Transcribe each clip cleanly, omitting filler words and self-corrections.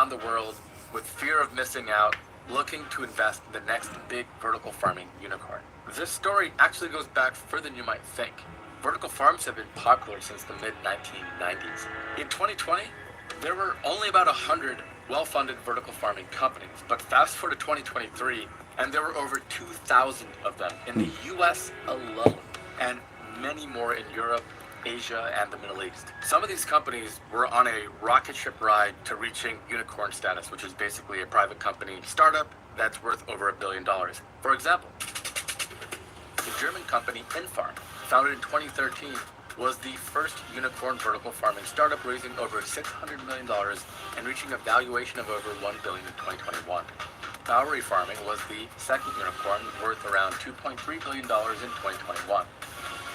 around the world with fear of missing out, looking to invest in the next big vertical farming unicorn. This story actually goes back further than you might think. Vertical farms have been popular since the mid-1990s. In 2020, there were only about 100 well-funded vertical farming companies, but fast forward to 2023, and there were over 2,000 of them in the US alone, and many more in Europe, Asia, and the Middle East. Some of these companies were on a rocket ship ride to reaching unicorn status, which is basically a private company startup that's worth over $1 billion. For example, the German company Infarm, founded in 2013, was the first unicorn vertical farming startup, raising over $600 million and reaching a valuation of over $1 billion in 2021. Bowery Farming was the second unicorn, worth around $2.3 billion in 2021.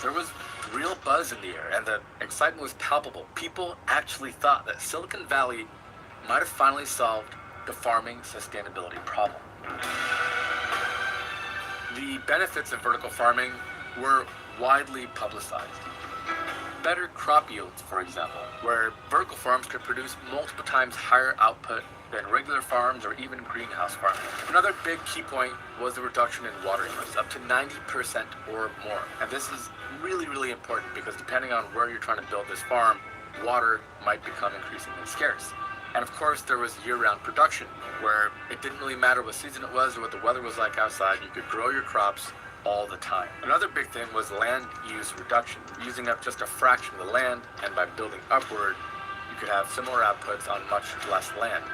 There was real buzz in the air, and the excitement was palpable. People actually thought that Silicon Valley might have finally solved the farming sustainability problem. The benefits of vertical farming were widely publicized. Better crop yields, for example, where vertical farms could produce multiple times higher output than regular farms or even greenhouse farming. Another big key point was the reduction in water use, up to 90% or more. And this is really, really important because depending on where you're trying to build this farm, water might become increasingly scarce. And of course, there was year-round production, where it didn't really matter what season it was or what the weather was like outside. You could grow your crops all the time. Another big thing was land use reduction, using up just a fraction of the land, and by building upward, you could have similar outputs on much less land.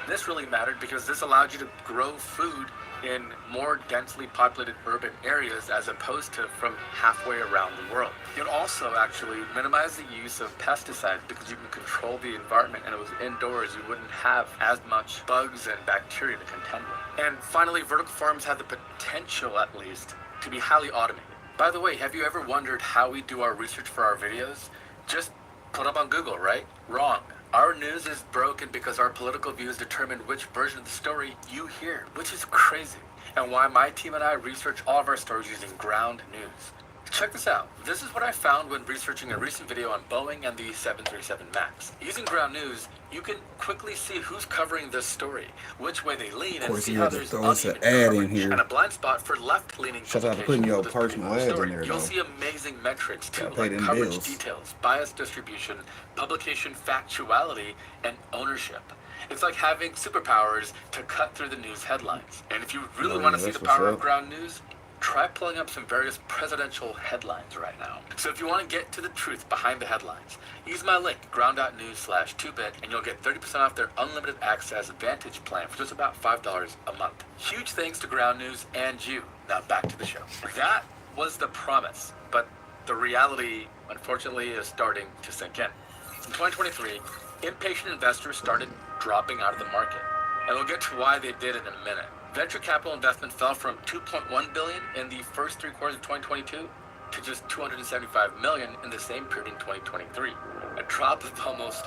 This really mattered because this allowed you to grow food in more densely populated urban areas as opposed to from halfway around the world. It also actually minimized the use of pesticides because you can control the environment, and it was indoors. You wouldn't have as much bugs and bacteria to contend with. And finally, vertical farms have the potential, at least, to be highly automated. By the way, have you ever wondered how we do our research for our videos? Just put up on Google, right? Wrong. Our news is broken because our political views determine which version of the story you hear, which is crazy, and why my team and I research all of our stories using ground news. Check this out. This is what I found when researching a recent video on Boeing and the 737 MAX. Using ground news, you can quickly see who's covering this story, which way they lean, and see how there's uneven coverage, and a blind spot for left-leaning publications. You'll see amazing metrics too, like coverage details, bias distribution, publication factuality, and ownership. It's like having superpowers to cut through the news headlines. And if you really want to see the power of ground news, try pulling up some various presidential headlines right now. So if you want to get to the truth behind the headlines, use my link, ground.news/2bit, and you'll get 30% off their unlimited access Vantage plan for just about $5 a month. Huge thanks to Ground News and you. Now back to the show. That was the promise, but the reality, unfortunately, is starting to sink in. In 2023, impatient investors started dropping out of the market, and we'll get to why they did in a minute. Venture capital investment fell from $2.1 billion in the first 3 quarters of 2022 to just $275 million in the same period in 2023, a drop of almost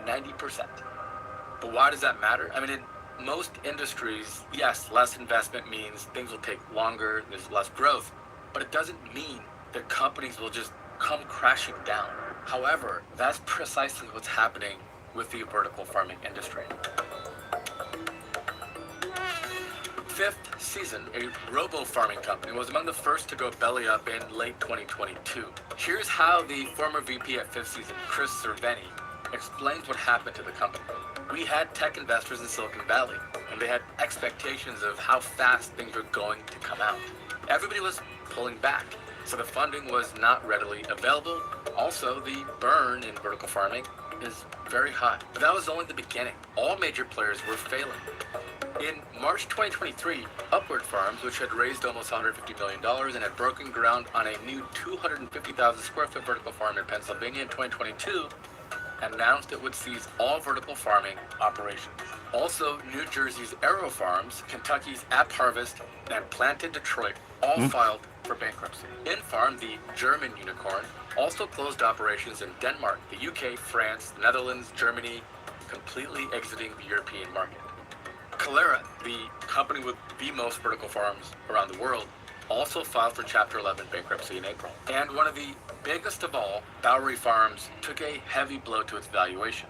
90%. But why does that matter? I mean, in most industries, yes, less investment means things will take longer, there's less growth, but it doesn't mean that companies will just come crashing down. However, that's precisely what's happening with the vertical farming industry. Fifth Season, a robo-farming company, was among the first to go belly up in late 2022. Here's how the former VP at Fifth Season, Chris Cerveni, explains what happened to the company. We had tech investors in Silicon Valley, and they had expectations of how fast things were going to come out. Everybody was pulling back, so the funding was not readily available. Also, the burn in vertical farming is very high. But that was only the beginning. All major players were failing. In March 2023, Upward Farms, which had raised almost $150 million and had broken ground on a new 250,000 square foot vertical farm in Pennsylvania in 2022, announced it would cease all vertical farming operations. Also, New Jersey's Aero Farms, Kentucky's App Harvest, and Planted Detroit all filed for bankruptcy. Infarm, the German unicorn, also closed operations in Denmark, the UK, France, the Netherlands, Germany, completely exiting the European market. Calera, the company with the most vertical farms around the world, also filed for Chapter 11 bankruptcy in April. And one of the biggest of all, Bowery Farms, took a heavy blow to its valuation.